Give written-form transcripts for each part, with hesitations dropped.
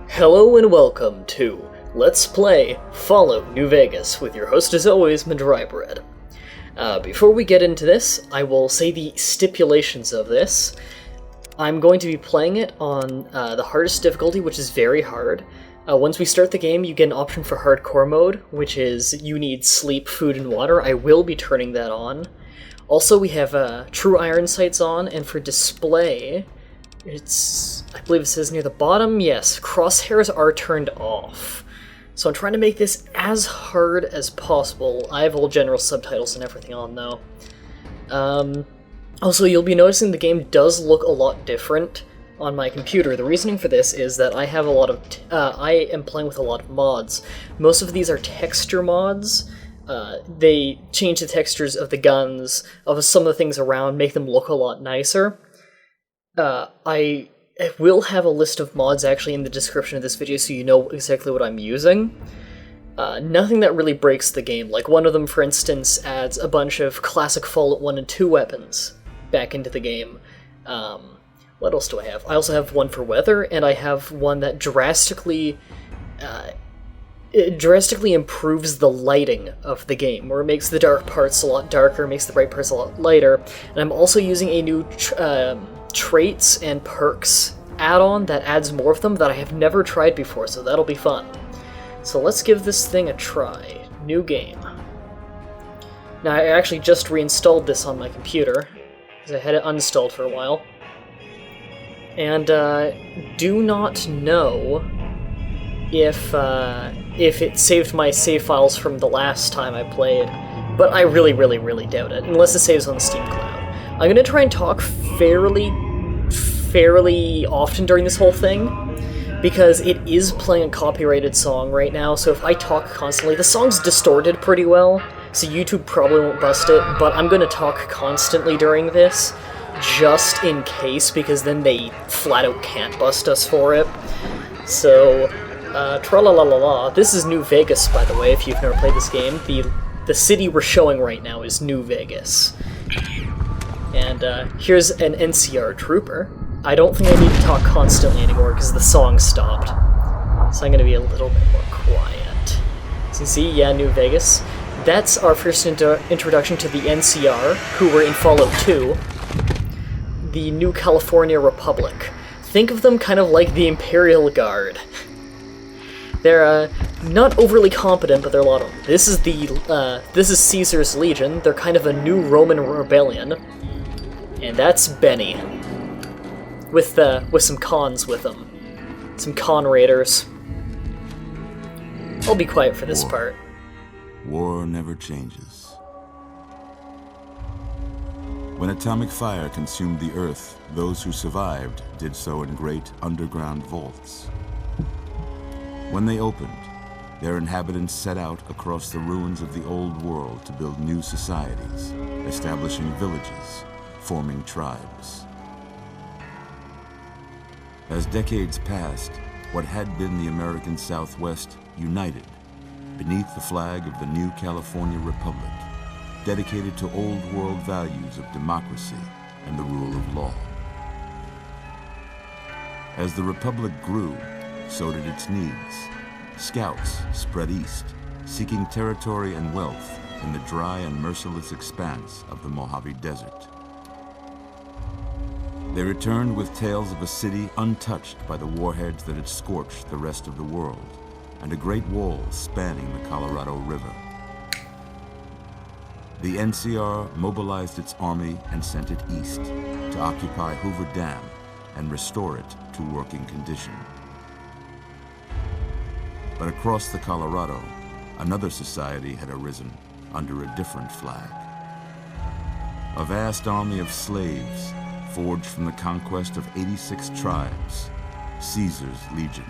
Hello and welcome to Let's Play Fallout New Vegas with your host as always, Mah-Dry-Bread. Before we get into this, I will say the stipulations of this. I'm going to be playing it on the hardest difficulty, which is very hard. Once we start the game, you get an option for hardcore mode, which is you need sleep, food, and water. I will be turning that on. Also, we have true iron sights on, and for display, I believe it says near the bottom, yes, crosshairs are turned off. So I'm trying to make this as hard as possible. I have all general subtitles and everything on, though. Also, you'll be noticing the game does look a lot different on my computer. The reasoning for this is that I have a lot of... I am playing with a lot of mods. Most of these are texture mods. They change the textures of the guns, of some of the things around, make them look a lot nicer. I will have a list of mods actually in the description of this video so you know exactly what I'm using. Nothing that really breaks the game. Like one of them, for instance, adds a bunch of classic Fallout 1 and 2 weapons back into the game. What else do I have? I also have one for weather, and I have one that drastically improves the lighting of the game, where it makes the dark parts a lot darker, makes the bright parts a lot lighter. And I'm also using a new traits and perks add-on that adds more of them that I have never tried before, so that'll be fun. So let's give this thing a try. New game. Now, I actually just reinstalled this on my computer, because I had it uninstalled for a while. And do not know if it saved my save files from the last time I played, but I really doubt it, unless it saves on the Steam Cloud. I'm going to try and talk fairly often during this whole thing, because it is playing a copyrighted song right now, so if I talk constantly, the song's distorted pretty well, so YouTube probably won't bust it, but I'm going to talk constantly during this, just in case, because then they flat out can't bust us for it. So, tra-la-la-la-la. This is New Vegas, by the way, if you've never played this game. The city we're showing right now is New Vegas. And here's an NCR trooper. I don't think I need to talk constantly anymore because the song stopped. So I'm going to be a little bit more quiet. So you see, yeah, New Vegas. That's our first introduction to the NCR, who were in Fallout 2. The New California Republic. Think of them kind of like the Imperial Guard. They're not overly competent, but they're a lot of them. This is Caesar's Legion. They're kind of a new Roman rebellion. And that's Benny, with some cons with him, some con raiders. I'll be quiet for this part. War never changes. When atomic fire consumed the Earth, those who survived did so in great underground vaults. When they opened, their inhabitants set out across the ruins of the old world to build new societies, establishing villages, forming tribes. As decades passed, what had been the American Southwest united beneath the flag of the New California Republic, dedicated to old world values of democracy and the rule of law. As the Republic grew, so did its needs. Scouts spread east, seeking territory and wealth in the dry and merciless expanse of the Mojave Desert. They returned with tales of a city untouched by the warheads that had scorched the rest of the world, and a great wall spanning the Colorado River. The NCR mobilized its army and sent it east to occupy Hoover Dam and restore it to working condition. But across the Colorado, another society had arisen under a different flag. A vast army of slaves forged from the conquest of 86 tribes, Caesar's Legion.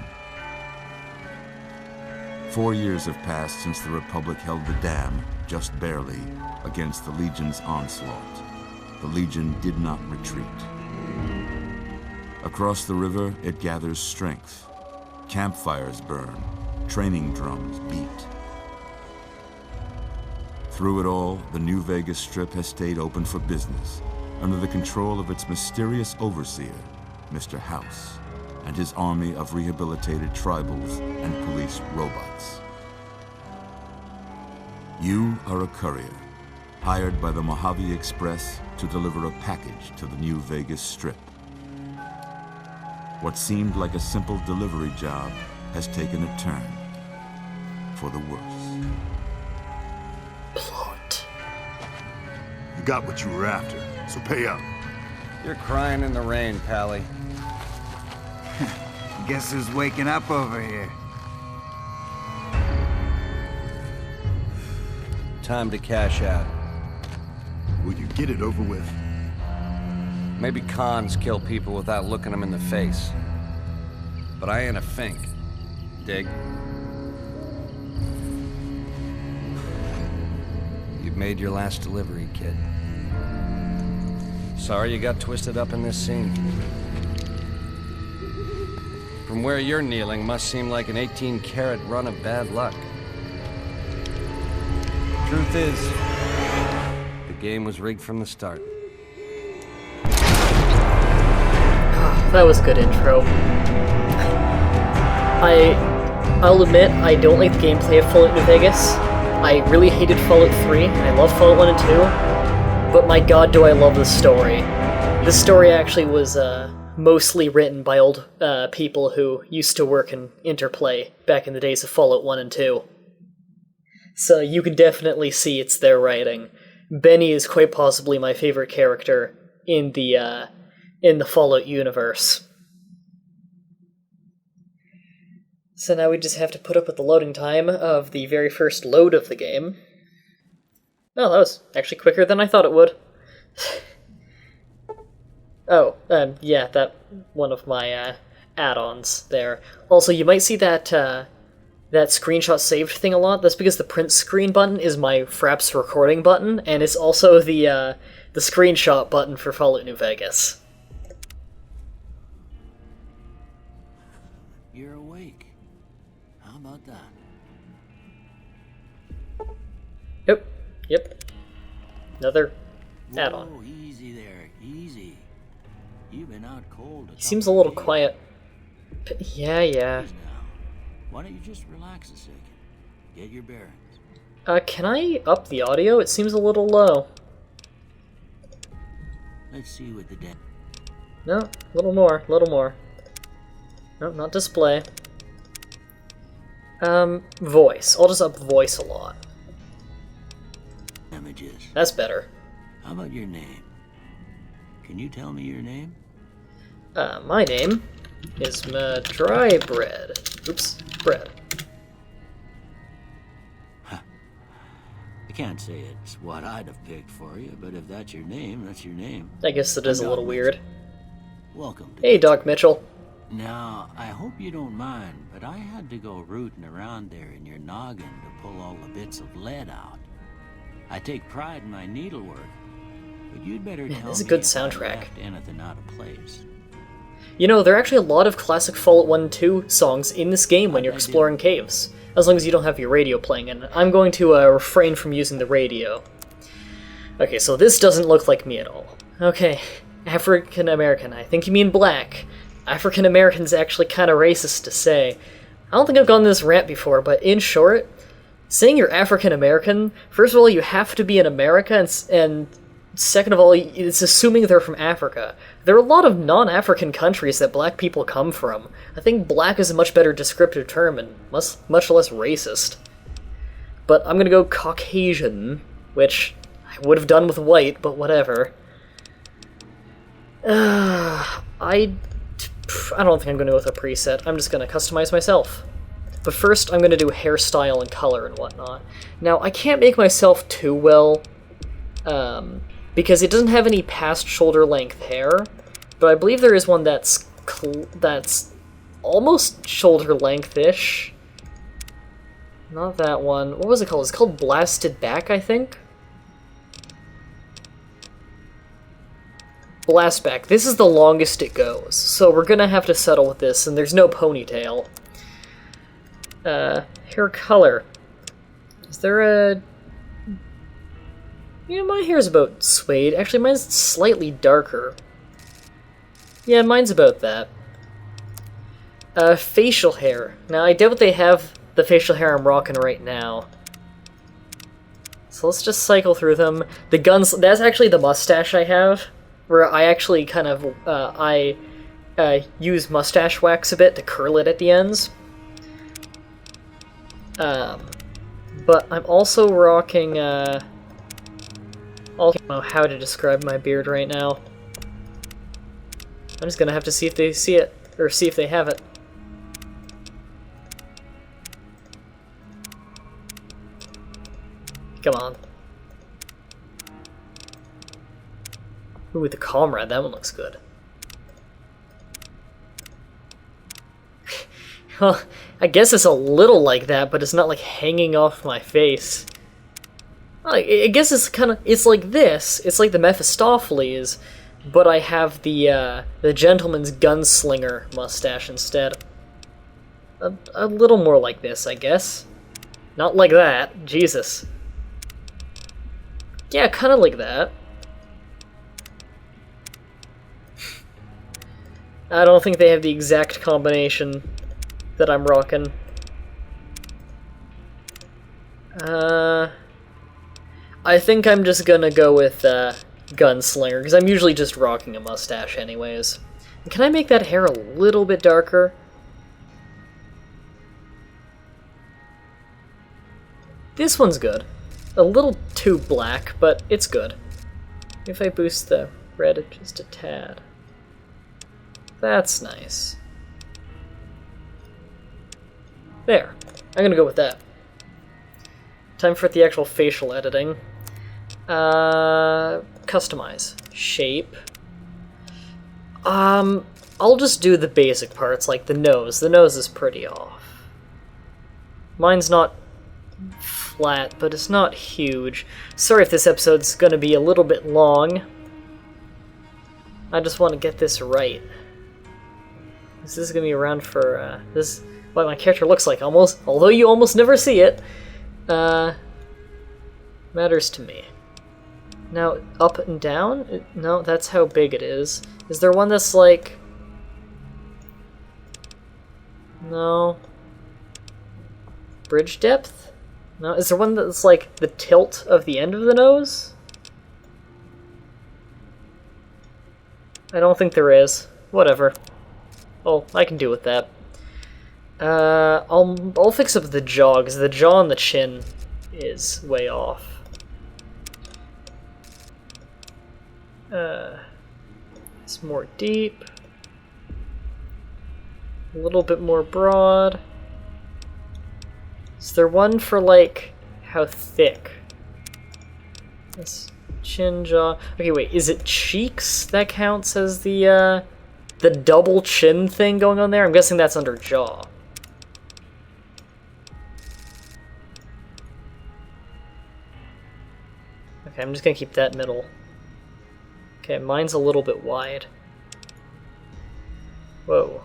4 years have passed since the Republic held the dam, just barely, against the Legion's onslaught. The Legion did not retreat. Across the river, it gathers strength. Campfires burn, training drums beat. Through it all, the New Vegas Strip has stayed open for business, under the control of its mysterious overseer, Mr. House. and his army of rehabilitated tribals and police robots. You are a courier, hired by the Mojave Express to deliver a package to the New Vegas Strip. What seemed like a simple delivery job has taken a turn for the worse. Plot. You got what you were after, so pay up. You're crying in the rain, Pally. Guess who's waking up over here? Time to cash out. Will you get it over with? Maybe cons kill people without looking them in the face. But I ain't a fink. Dig? You've made your last delivery, kid. Sorry you got twisted up in this scene. From where you're kneeling must seem like an 18-carat run of bad luck. Truth is, the game was rigged from the start. That was a good intro. I'll admit, I don't like the gameplay of Fallout New Vegas. I really hated Fallout 3, and I love Fallout 1 and 2, but my god do I love this story. This story actually was mostly written by old people who used to work in Interplay back in the days of Fallout 1 and 2. So you can definitely see it's their writing. Benny is quite possibly my favorite character in the Fallout universe. So now we just have to put up with the loading time of the very first load of the game. Oh, that was actually quicker than I thought it would. Oh, yeah, that one of my add-ons there. Also, you might see that that screenshot saved thing a lot. That's because the print screen button is my Fraps recording button, and it's also the screenshot button for Fallout New Vegas. You're awake. How about that? Yep. Another add-on. Whoa, easy there, easy. You've been out cold. Seems a little quiet. Yeah. Now, why don't you just relax a second? Get your bearings. Can I up the audio? It seems a little low. Let's see what the No, a little more. No, not display. Voice. I'll just up voice a lot. damage is. That's better. How about your name? Can you tell me your name? My name is Mah-Dry-Bread. Oops, bread. I can't say it's what I'd have picked for you, but if that's your name, that's your name. I guess it is a little weird. Welcome to Hey, Doc Mitchell. Now, I hope you don't mind, but I had to go rooting around there in your noggin to pull all the bits of lead out. I take pride in my needlework, but you'd better tell me this is a good if soundtrack. I left anything out of place. You know, there are actually a lot of classic Fallout 1 and 2 songs in this game when you're exploring caves, as long as you don't have your radio playing, and I'm going to refrain from using the radio. Okay, so this doesn't look like me at all. Okay, African American, I think you mean black. African American's actually kind of racist to say. I don't think I've gone this rant before, but in short, saying you're African American, first of all, you have to be in America, and second of all, it's assuming they're from Africa. There are a lot of non-African countries that black people come from. I think black is a much better descriptive term and much less racist. But I'm gonna go Caucasian, which I would have done with white, but whatever. I don't think I'm gonna go with a preset. I'm just gonna customize myself. But first, I'm gonna do hairstyle and color and whatnot. Now, I can't make myself too well, because it doesn't have any past shoulder length hair, but I believe there is one that's almost shoulder length-ish. Not that one. What was it called? It's called Blasted Back, I think? Blast Back. This is the longest it goes, so we're gonna have to settle with this, and there's no ponytail. Hair color. Is there a... You know, my hair's about suede. Actually, mine's slightly darker. Yeah, mine's about that. Facial hair. Now, I doubt they have the facial hair I'm rocking right now. So let's just cycle through them. The guns, that's actually the mustache I have, where I actually kind of, use mustache wax a bit to curl it at the ends. But I'm also rocking, I don't know how to describe my beard right now. I'm just gonna have to see if they see it, or see if they have it. Come on. Ooh, the comrade, that one looks good. Well, I guess it's a little like that, but it's not like hanging off my face. I guess it's kind of, it's like this. It's like the Mephistopheles, but I have the gentleman's gunslinger mustache instead. A little more like this, I guess. Not like that. Jesus. Yeah, kind of like that. I don't think they have the exact combination that I'm rocking. I think I'm just gonna go with Gunslinger, because I'm usually just rocking a mustache anyways. Can I make that hair a little bit darker? This one's good. A little too black, but it's good. If I boost the red just a tad. That's nice. There. I'm gonna go with that. Time for the actual facial editing. Customize. Shape. I'll just do the basic parts, like the nose. The nose is pretty off. Mine's not flat, but it's not huge. Sorry if this episode's gonna be a little bit long. I just want to get this right. This is gonna be around for, this is what my character looks like, almost, although you almost never see it. Matters to me. Now, up and down? No, that's how big it is. Is there one that's like... No. Bridge depth? No, is there one that's like the tilt of the end of the nose? I don't think there is. Whatever. Oh, I can do with that. I'll fix up the jaw, because the jaw and the chin is way off. It's more deep. A little bit more broad. Is there one for, like, how thick? This chin, jaw... Okay, wait, is it cheeks that counts as the double chin thing going on there? I'm guessing that's under jaw. Okay, I'm just gonna keep that middle. Okay, mine's a little bit wide. Whoa.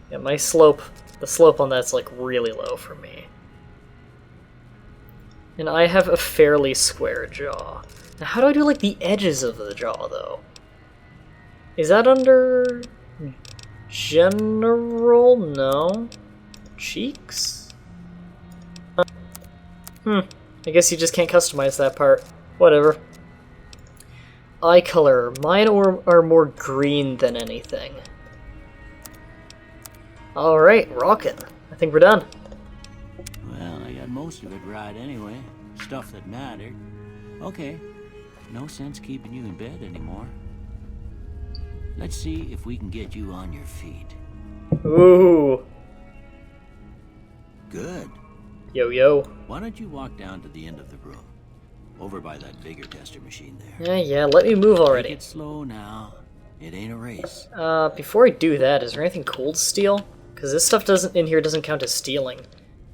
Yeah, my slope, the slope on that's like really low for me. And I have a fairly square jaw. Now how do I do like the edges of the jaw though? Is that under general? No. Cheeks? I guess you just can't customize that part. Whatever. Eye color. Mine are more green than anything. Alright, rockin'. I think we're done. Well, I got most of it right anyway. Stuff that mattered. Okay. No sense keeping you in bed anymore. Let's see if we can get you on your feet. Ooh. Good. Yo, yo. Why don't you walk down to the end of the room? Over by that bigger tester machine there. Yeah, let me move already. Take it slow now. It ain't a race. Before I do that, is there anything cool to steal? Because this stuff in here doesn't count as stealing.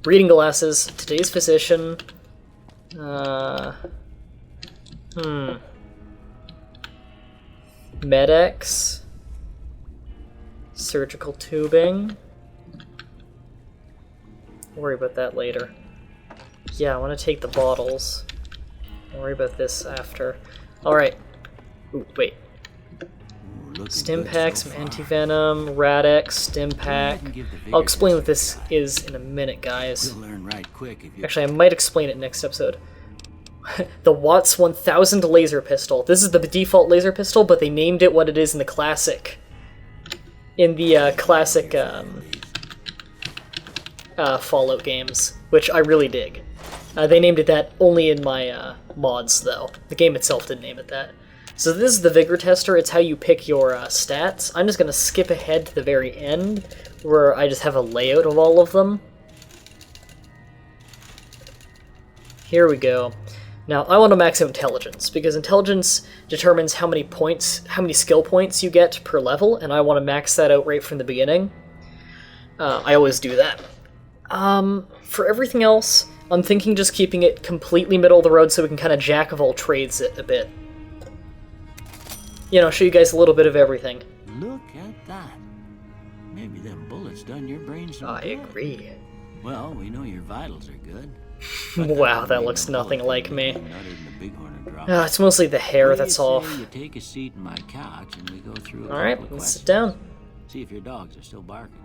Reading glasses, today's physician. Med-X. Surgical tubing. Don't worry about that later. Yeah, I want to take the bottles. Don't worry about this after. Alright. Ooh, wait. looking Stim good pack, so some far. anti-venom, Rad-X, stim pack. and give the vigor I'll explain what test this a try. is in a minute, guys. You'll learn right quick if you... Actually, I might explain it next episode. The Watts 1000 laser pistol. This is the default laser pistol, but they named it what it is in the classic. In the classic Fallout games, which I really dig. They named it that only in my mods, though. The game itself didn't name it that. So this is the Vigor Tester. It's how you pick your stats. I'm just going to skip ahead to the very end, where I just have a layout of all of them. Here we go. Now, I want to max out Intelligence, because Intelligence determines how many skill points you get per level, and I want to max that out right from the beginning. I always do that. For everything else, I'm thinking just keeping it completely middle of the road so we can kind of jack of all trades it a bit. You know, show you guys a little bit of everything. Look at that. Maybe them bullets done your brains some I good. agree. Well, we know your vitals are good. Wow, that looks nothing like me. Ah, It's mostly the hair that's off. You take a seat in my couch and we go through a Alright, couple of let's sit questions. down. See if your dogs are still barking.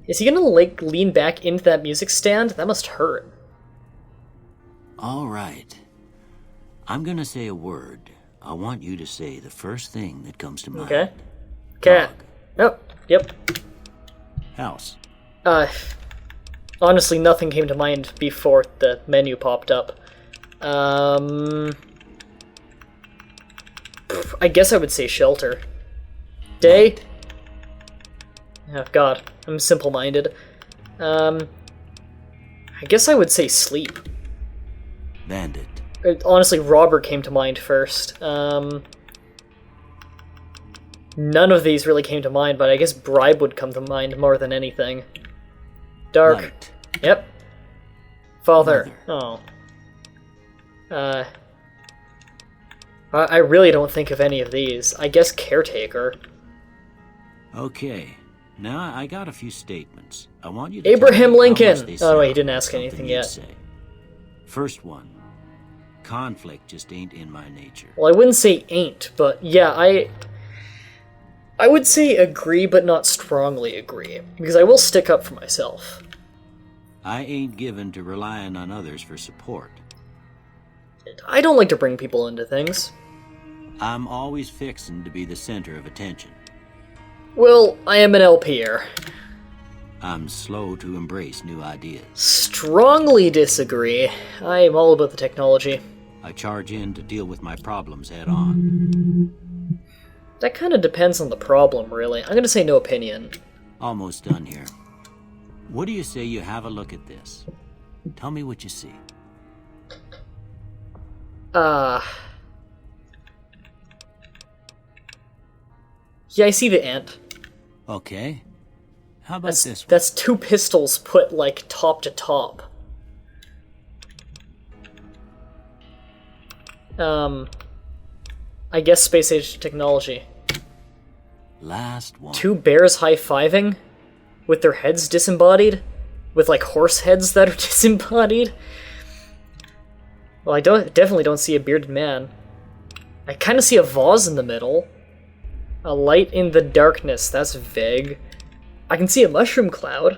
Is he gonna, like, lean back into that music stand? That must hurt. All right. I'm gonna say a word. I want you to say the first thing that comes to mind. Okay. Cat. Dog. Oh, yep. House. Honestly, nothing came to mind before the menu popped up. I guess I would say shelter. Day? Oh god, I'm simple-minded. I guess I would say sleep. Bandit. Honestly, robber came to mind first. None of these really came to mind, but I guess bribe would come to mind more than anything. Dark. Light. Yep. Father. Mother. Oh. I really don't think of any of these. I guess caretaker. Okay. Now I got a few statements. I want you to Abraham tell me how Lincoln! much they Oh, wait, he sound didn't like ask anything something yet. you'd say. First one. Conflict just ain't in my nature. Well, I wouldn't say ain't, but yeah, I would say agree, but not strongly agree, because I will stick up for myself. I ain't given to relying on others for support. I don't like to bring people into things. I'm always fixin' to be the center of attention. Well, I am an LPer. I'm slow to embrace new ideas. Strongly disagree. I am all about the technology. I charge in to deal with my problems head on. That kind of depends on the problem, really. I'm gonna say no opinion. Almost done here. What do you say you have a look at this? Tell me what you see. Yeah, I see the ant. Okay. How about this one? That's two pistols put, like, top to top. I guess space age technology. Last one. Two bears high-fiving? With their heads disembodied? With, like, horse heads that are disembodied? Well, I definitely don't see a bearded man. I kind of see a vase in the middle. A light in the darkness, that's vague. I can see a mushroom cloud.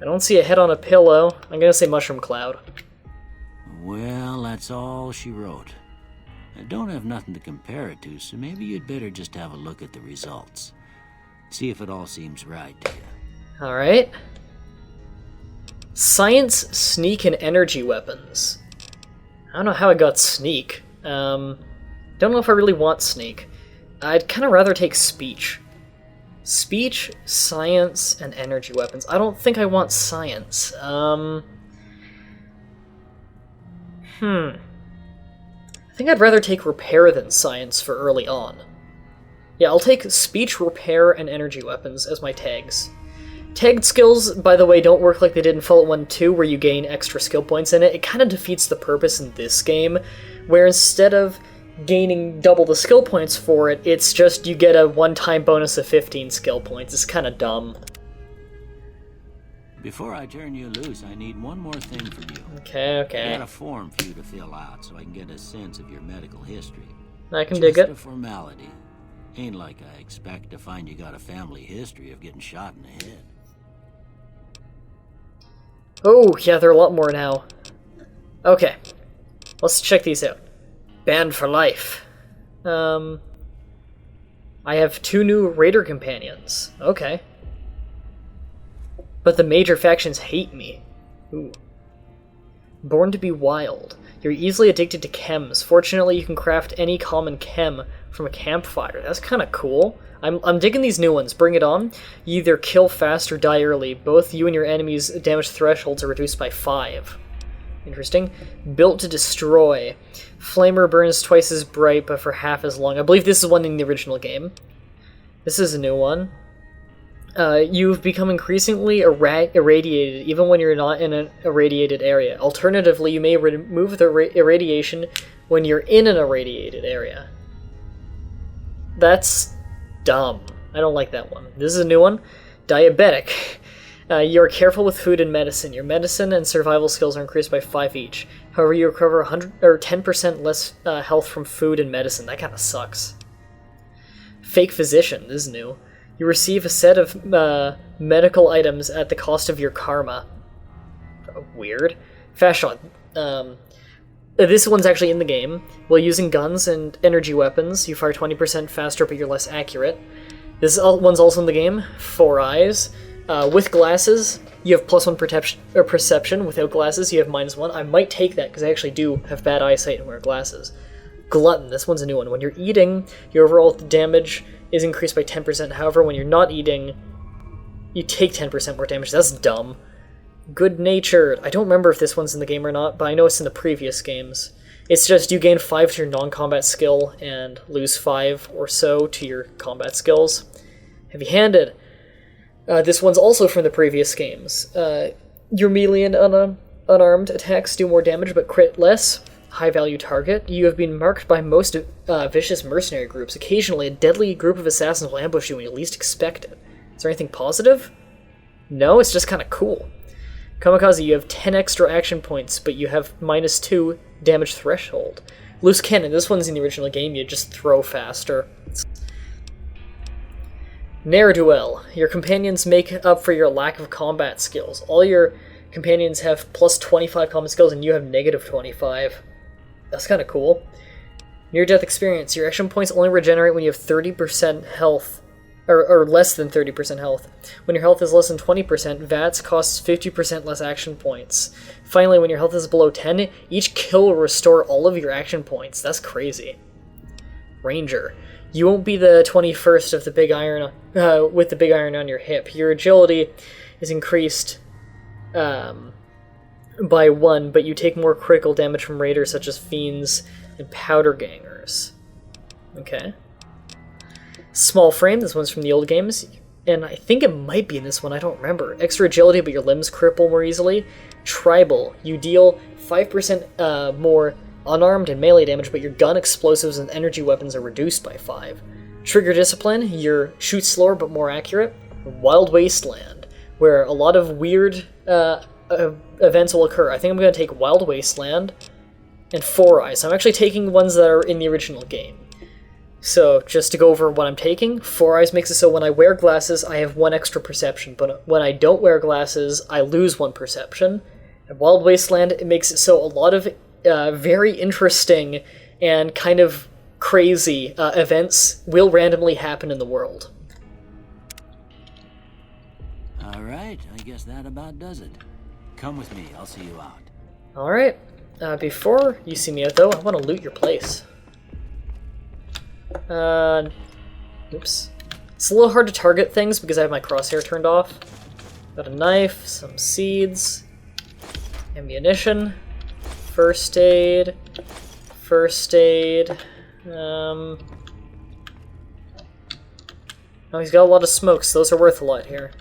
I don't see a head on a pillow. I'm gonna say mushroom cloud. Well, that's all she wrote. I don't have nothing to compare it to, so maybe you'd better just have a look at the results. See if it all seems right to you. Alright. Science, sneak, and energy weapons. I don't know how I got sneak. Don't know if I really want sneak. I'd kind of rather take speech. Speech, science, and energy weapons. I don't think I want science. I think I'd rather take repair than science for early on. Yeah, I'll take speech, repair, and energy weapons as my tags. Tagged skills, by the way, don't work like they did in Fallout 1 2, where you gain extra skill points in it. It kind of defeats the purpose in this game, where instead of gaining double the skill points for it, it's just you get a one-time bonus of 15 skill points. It's kind of dumb. Before I turn you loose, I need one more thing from you. Okay, I okay. got a form for you to fill out so I can get a sense of your medical history. I can Just dig it. a formality. Ain't like I expect to find you got a family history of getting shot in the head. Oh, yeah, there are a lot more now. Okay. Let's check these out. Banned for life. I have 2 new raider companions. Okay. But the major factions hate me. Ooh. Born to be wild. You're easily addicted to chems. Fortunately, you can craft any common chem from a campfire. That's kind of cool. I'm digging these new ones. Bring it on. You either kill fast or die early. Both you and your enemy's damage thresholds are reduced by 5. Interesting. Built to destroy. Flamer burns twice as bright, but for half as long. I believe this is one in the original game. This is a new one. You've become increasingly irradiated, even when you're not in an irradiated area. Alternatively, you may remove the irradiation when you're in an irradiated area. That's dumb. I don't like that one. This is a new one. Diabetic. You're careful with food and medicine. Your medicine and survival skills are increased by 5 each. However, you recover 100 or 10% less health from food and medicine. That kind of sucks. Fake physician. This is new. You receive a set of medical items at the cost of your karma. Weird. Fast shot. This one's actually in the game. While using guns and energy weapons, you fire 20% faster, but you're less accurate. This one's also in the game. 4 eyes. With glasses, you have +1 perception. Without glasses, you have -1. I might take that, because I actually do have bad eyesight and wear glasses. Glutton. This one's a new one. When you're eating, your overall damage is increased by 10%. However, when you're not eating, you take 10% more damage. That's dumb. Good-natured. I don't remember if this one's in the game or not, but I know it's in the previous games. It's just you gain 5 to your non-combat skill and lose 5 or so to your combat skills. Heavy-handed. This one's also from the previous games. Your melee and unarmed attacks do more damage but crit less. High-value target. You have been marked by most vicious mercenary groups. Occasionally, a deadly group of assassins will ambush you when you least expect it. Is there anything positive? No, it's just kind of cool. Kamikaze, you have 10 extra action points, but you have -2 damage threshold. Loose cannon. This one's in the original game. You just throw faster. Ne'er-do-well. Your companions make up for your lack of combat skills. All your companions have +25 combat skills, and you have -25. That's kind of cool. Near-death experience. Your action points only regenerate when you have 30% health, or less than 30% health. When your health is less than 20%, VATS costs 50% less action points. Finally, when your health is below 10, each kill will restore all of your action points. That's crazy. Ranger. You won't be the 21st of the big iron with the big iron on your hip. Your agility is increased by 1, but you take more critical damage from raiders such as fiends and powder gangers. Okay. Small frame, this one's from the old games, and I think it might be in this one, I don't remember. Extra agility, but your limbs cripple more easily. Tribal, you deal 5% more unarmed and melee damage, but your gun, explosives, and energy weapons are reduced by 5. Trigger discipline, you shoot slower but more accurate. Wild Wasteland, where a lot of weird events will occur. I think I'm going to take Wild Wasteland and 4 Eyes. I'm actually taking ones that are in the original game. So, just to go over what I'm taking, 4 Eyes makes it so when I wear glasses, I have 1 extra perception, but when I don't wear glasses, I lose 1 perception. And Wild Wasteland, it makes it so a lot of very interesting and kind of crazy events will randomly happen in the world. Alright, I guess that about does it. Come with me, I'll see you out. Alright, before you see me out though, I want to loot your place. Oops. It's a little hard to target things because I have my crosshair turned off. Got a knife, some seeds, ammunition, first aid, oh, he's got a lot of smokes, those are worth a lot here.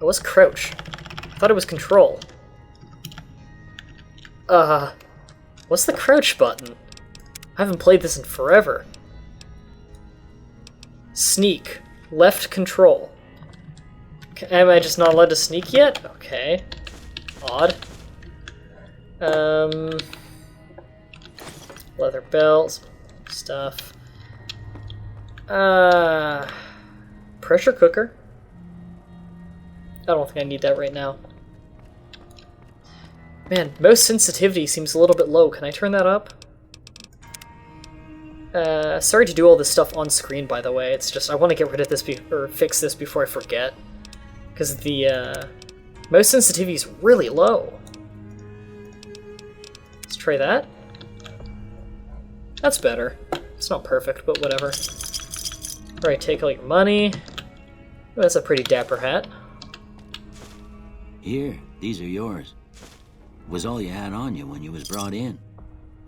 Oh, what's crouch? I thought it was control. What's the crouch button? I haven't played this in forever. Sneak. Left control. Am I just not allowed to sneak yet? Okay. Odd. Leather belts, stuff. Pressure cooker. I don't think I need that right now. Man, most sensitivity seems a little bit low. Can I turn that up? Sorry to do all this stuff on screen, by the way. It's just I want to get rid of this or fix this before I forget, because the most sensitivity is really low. Let's try that. That's better. It's not perfect, but whatever. Alright, take all your money. Oh, that's a pretty dapper hat. Here, these are yours. Was all you had on you when you was brought in.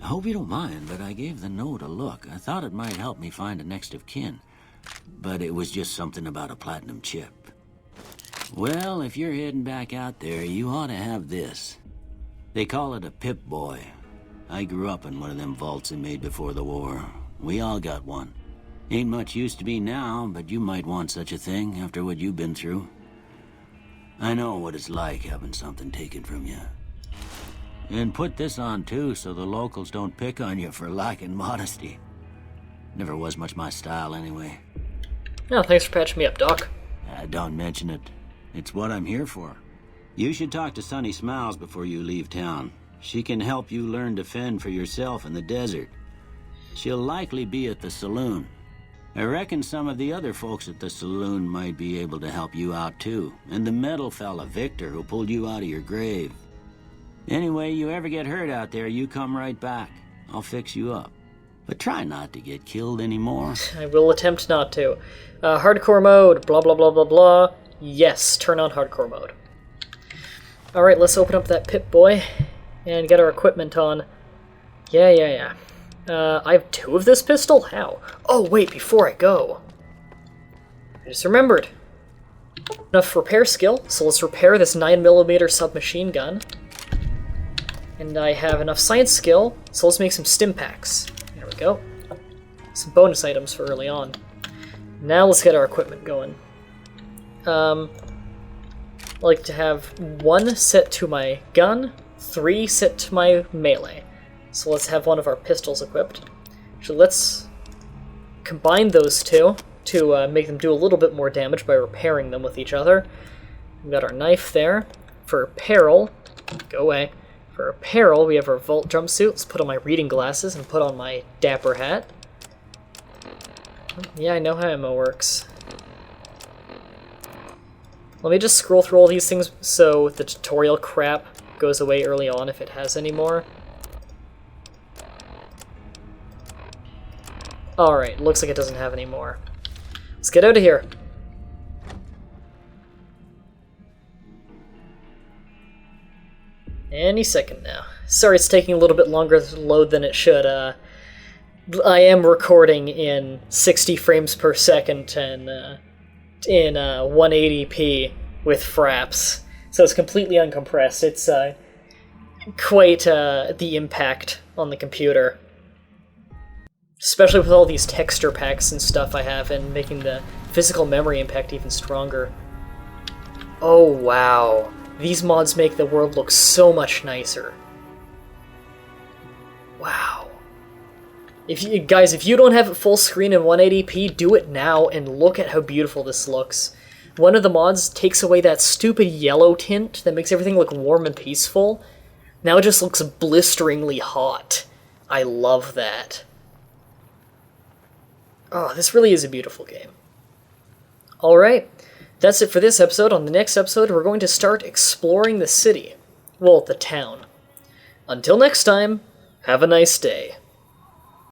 I hope you don't mind, but I gave the note a look. I thought it might help me find a next of kin. But it was just something about a platinum chip. Well, if you're heading back out there, you ought to have this. They call it a Pip-Boy. I grew up in one of them vaults they made before the war. We all got one. Ain't much use to be now, but you might want such a thing after what you've been through. I know what it's like having something taken from you. And put this on too, so the locals don't pick on you for lacking modesty. Never was much my style anyway. Oh, thanks for patching me up, Doc. Don't mention it. It's what I'm here for. You should talk to Sunny Smiles before you leave town. She can help you learn to fend for yourself in the desert. She'll likely be at the saloon. I reckon some of the other folks at the saloon might be able to help you out too. And the metal fella, Victor, who pulled you out of your grave. Anyway, you ever get hurt out there, you come right back. I'll fix you up. But try not to get killed anymore. I will attempt not to. Hardcore mode, blah blah blah blah blah. Yes, turn on hardcore mode. Alright, let's open up that Pip-Boy and get our equipment on. Yeah. I have 2 of this pistol? How? Oh, wait, before I go. I just remembered. Enough repair skill, so let's repair this 9mm submachine gun. And I have enough science skill, so let's make some stim packs. There we go. Some bonus items for early on. Now let's get our equipment going. I like to have 1 set to my gun, 3 set to my melee. So let's have one of our pistols equipped. So let's combine those 2 to make them do a little bit more damage by repairing them with each other. We've got our knife there. For apparel, go away. For apparel, we have our vault jumpsuit. Let's put on my reading glasses and put on my dapper hat. Yeah, I know how ammo works. Let me just scroll through all these things so the tutorial crap goes away early on if it has any more. Alright, looks like it doesn't have any more. Let's get out of here. Any second now. Sorry it's taking a little bit longer to load than it should. I am recording in 60 frames per second and in 180p with fraps, so it's completely uncompressed. It's quite the impact on the computer. Especially with all these texture packs and stuff I have, and making the physical memory impact even stronger. Oh wow. These mods make the world look so much nicer. Wow. If you don't have it full screen in 180p, do it now and look at how beautiful this looks. One of the mods takes away that stupid yellow tint that makes everything look warm and peaceful. Now it just looks blisteringly hot. I love that. Oh, this really is a beautiful game. Alright, that's it for this episode. On the next episode, we're going to start exploring the city. Well, the town. Until next time, have a nice day.